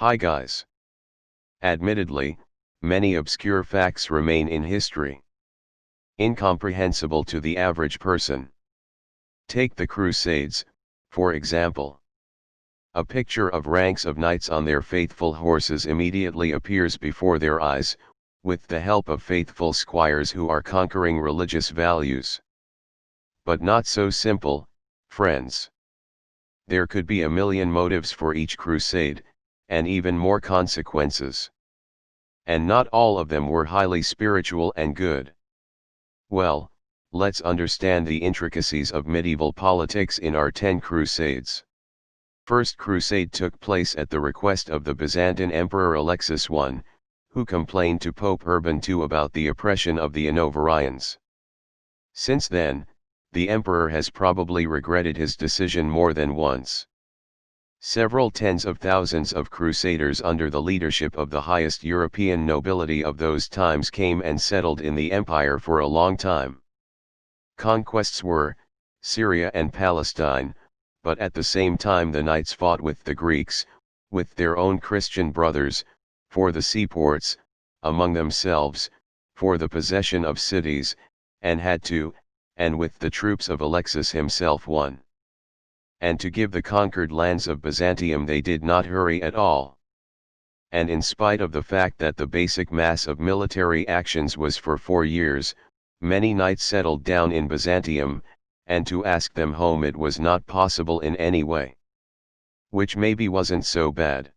Hi guys. Admittedly, many obscure facts remain in history, incomprehensible to the average person. Take the Crusades, for example. A picture of ranks of knights on their faithful horses immediately appears before their eyes, with the help of faithful squires who are conquering religious values. But not so simple, friends. There could be a million motives for each crusade, and even more consequences. And not all of them were highly spiritual and good. Well, let's understand the intricacies of medieval politics in our 10 Crusades. First Crusade took place at the request of the Byzantine Emperor Alexis I, who complained to Pope Urban II about the oppression of the Hanoverians. Since then, the emperor has probably regretted his decision more than once. Several tens of thousands of crusaders under the leadership of the highest European nobility of those times came and settled in the empire for a long time. Conquests were Syria and Palestine, but at the same time the knights fought with the Greeks, with their own Christian brothers, for the seaports, among themselves, for the possession of cities, and had to, and with the troops of Alexis himself won. And to give the conquered lands of Byzantium they did not hurry at all. And in spite of the fact that the basic mass of military actions was for 4 years, many knights settled down in Byzantium, and to ask them home it was not possible in any way. Which maybe wasn't so bad.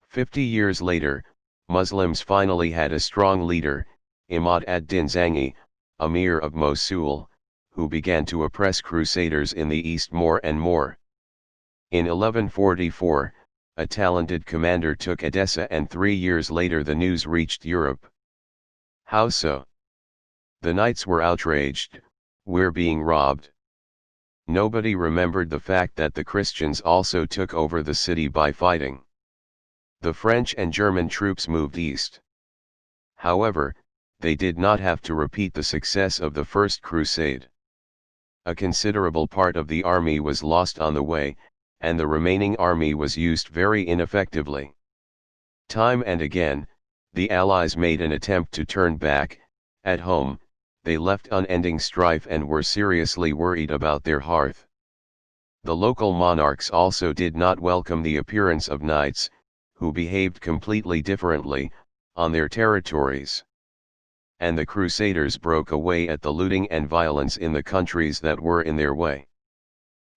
50 years later, Muslims finally had a strong leader, Imad ad-Din Zangi, Emir of Mosul, who began to oppress crusaders in the east more and more. In 1144, a talented commander took Edessa, and 3 years later the news reached Europe. How so? The knights were outraged. We're being robbed. Nobody remembered the fact that the Christians also took over the city by fighting. The French and German troops moved east. However, they did not have to repeat the success of the First Crusade. A considerable part of the army was lost on the way, and the remaining army was used very ineffectively. Time and again, the Allies made an attempt to turn back. At home, they left unending strife and were seriously worried about their hearth. The local monarchs also did not welcome the appearance of knights, who behaved completely differently, on their territories. And the Crusaders broke away at the looting and violence in the countries that were in their way.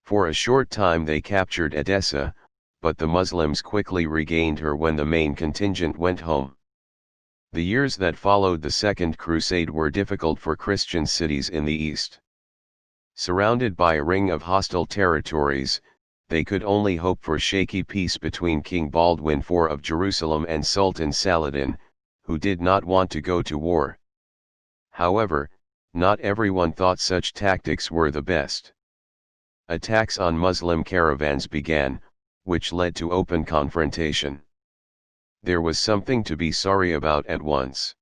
For a short time they captured Edessa, but the Muslims quickly regained her when the main contingent went home. The years that followed the Second Crusade were difficult for Christian cities in the east. Surrounded by a ring of hostile territories, they could only hope for shaky peace between King Baldwin IV of Jerusalem and Sultan Saladin, who did not want to go to war. However, not everyone thought such tactics were the best. Attacks on Muslim caravans began, which led to open confrontation. There was something to be sorry about at once.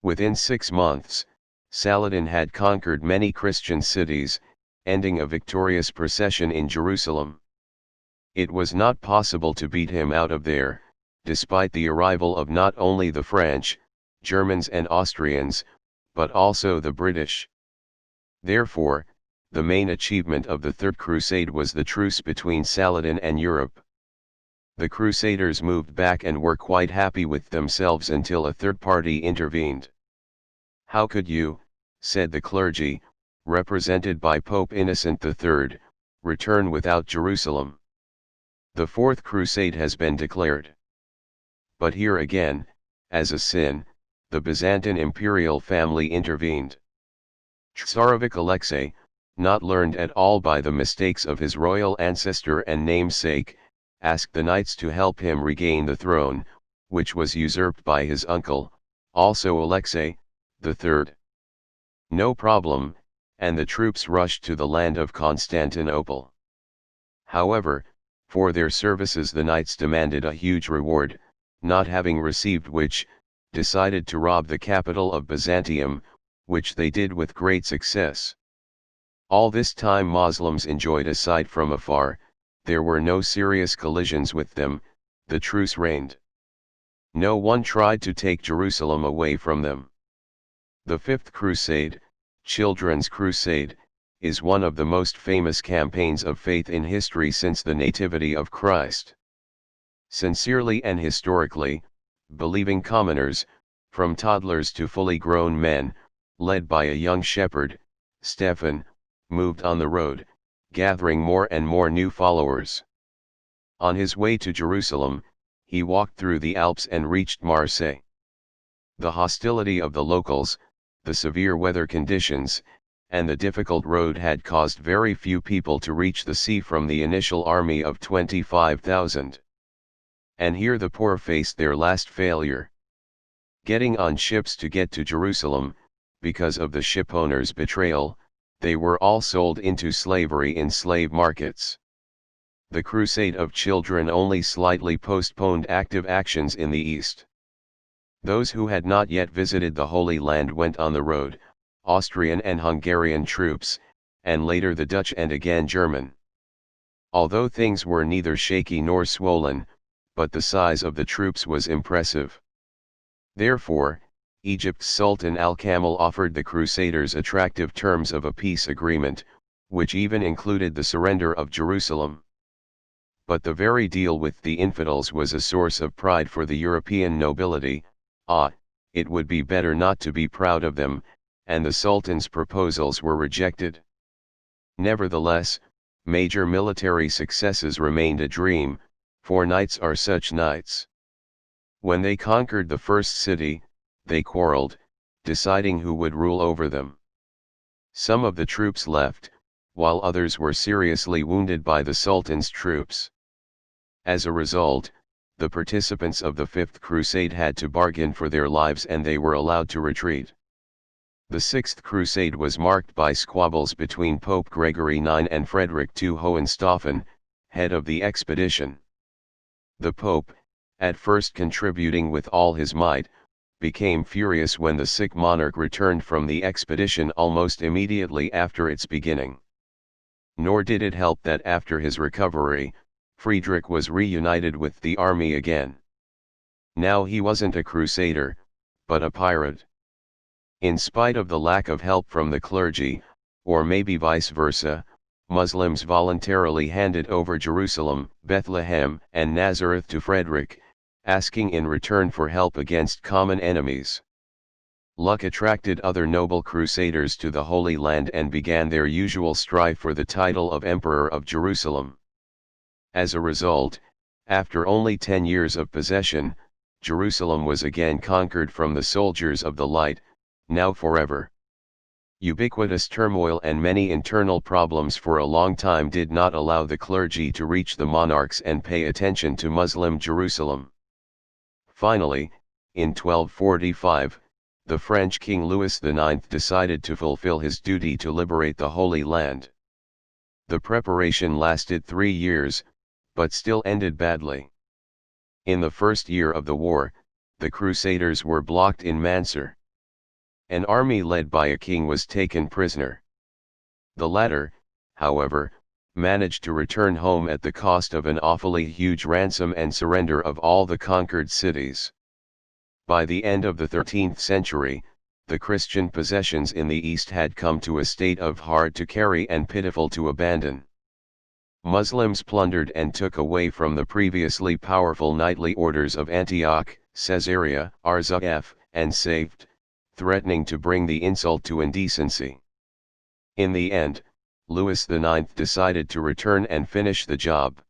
Within 6 months, Saladin had conquered many Christian cities, ending a victorious procession in Jerusalem. It was not possible to beat him out of there, despite the arrival of not only the French, Germans and Austrians, but also the British. Therefore, the main achievement of the Third Crusade was the truce between Saladin and Europe. The Crusaders moved back and were quite happy with themselves until a third party intervened. How could you, said the clergy, represented by Pope Innocent III, return without Jerusalem? The Fourth Crusade has been declared. But here again, as a sin, the Byzantine imperial family intervened. Tsarevic Alexei, not learned at all by the mistakes of his royal ancestor and namesake, asked the knights to help him regain the throne, which was usurped by his uncle, also Alexei III. No problem, and the troops rushed to the land of Constantinople. However, for their services the knights demanded a huge reward, not having received which, decided to rob the capital of Byzantium, which they did with great success. All this time Muslims enjoyed a sight from afar. There were no serious collisions with them, the truce reigned. No one tried to take Jerusalem away from them. The Fifth Crusade, Children's Crusade, is one of the most famous campaigns of faith in history since the Nativity of Christ. Sincerely and historically, believing commoners, from toddlers to fully grown men, led by a young shepherd, Stephen, moved on the road, gathering more and more new followers. On his way to Jerusalem, he walked through the Alps and reached Marseille. The hostility of the locals, the severe weather conditions, and the difficult road had caused very few people to reach the sea from the initial army of 25,000. And here the poor faced their last failure. Getting on ships to get to Jerusalem, because of the shipowners' betrayal, they were all sold into slavery in slave markets. The Crusade of Children only slightly postponed active actions in the East. Those who had not yet visited the Holy Land went on the road, Austrian and Hungarian troops, and later the Dutch and again German. Although things were neither shaky nor swollen, but the size of the troops was impressive. Therefore, Egypt's Sultan Al-Kamil offered the Crusaders attractive terms of a peace agreement, which even included the surrender of Jerusalem. But the very deal with the infidels was a source of pride for the European nobility. It would be better not to be proud of them, and the Sultan's proposals were rejected. Nevertheless, major military successes remained a dream, for knights are such knights. When they conquered the first city, they quarreled, deciding who would rule over them. Some of the troops left, while others were seriously wounded by the Sultan's troops. As a result, the participants of the Fifth Crusade had to bargain for their lives and they were allowed to retreat. The Sixth Crusade was marked by squabbles between Pope Gregory IX and Frederick II Hohenstaufen, head of the expedition. The Pope, at first contributing with all his might, became furious when the sick monarch returned from the expedition almost immediately after its beginning. Nor did it help that after his recovery, Friedrich was reunited with the army again. Now he wasn't a crusader, but a pirate. In spite of the lack of help from the clergy, or maybe vice versa, Muslims voluntarily handed over Jerusalem, Bethlehem, and Nazareth to Frederick, asking in return for help against common enemies. Luck attracted other noble crusaders to the Holy Land and began their usual strife for the title of Emperor of Jerusalem. As a result, after only 10 years of possession, Jerusalem was again conquered from the soldiers of the light, now forever. Ubiquitous turmoil and many internal problems for a long time did not allow the clergy to reach the monarchs and pay attention to Muslim Jerusalem. Finally, in 1245, the French King Louis IX decided to fulfill his duty to liberate the Holy Land. The preparation lasted 3 years, but still ended badly. In the first year of the war, the Crusaders were blocked in Mansur. An army led by a king was taken prisoner. The latter, however, managed to return home at the cost of an awfully huge ransom and surrender of all the conquered cities. By the end of the 13th century, the Christian possessions in the East had come to a state of hard to carry and pitiful to abandon. Muslims plundered and took away from the previously powerful knightly orders of Antioch, Caesarea, Arzuf, and Safed, threatening to bring the insult to indecency. In the end, Louis IX decided to return and finish the job.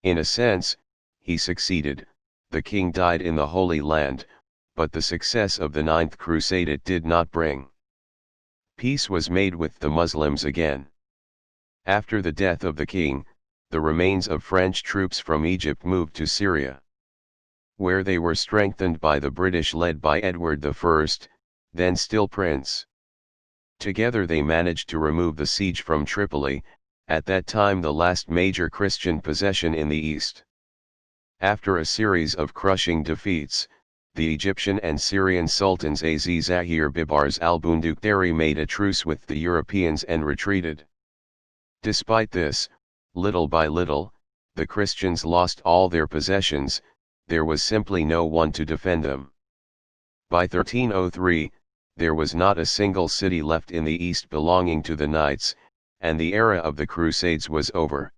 In a sense, he succeeded. The king died in the Holy Land, but the success of the Ninth Crusade it did not bring. Peace was made with the Muslims again. After the death of the king, the remains of French troops from Egypt moved to Syria, where they were strengthened by the British led by Edward I, then still Prince. Together they managed to remove the siege from Tripoli, at that time the last major Christian possession in the East. After a series of crushing defeats, the Egyptian and Syrian sultans Aziz Zahir Bibars al-Bundukdari made a truce with the Europeans and retreated. Despite this, little by little, the Christians lost all their possessions, there was simply no one to defend them. By 1303, there was not a single city left in the east belonging to the knights, and the era of the Crusades was over.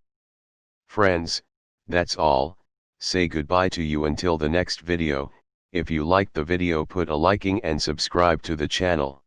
Friends, that's all. Say goodbye to you until the next video. If you liked the video, put a liking and subscribe to the channel.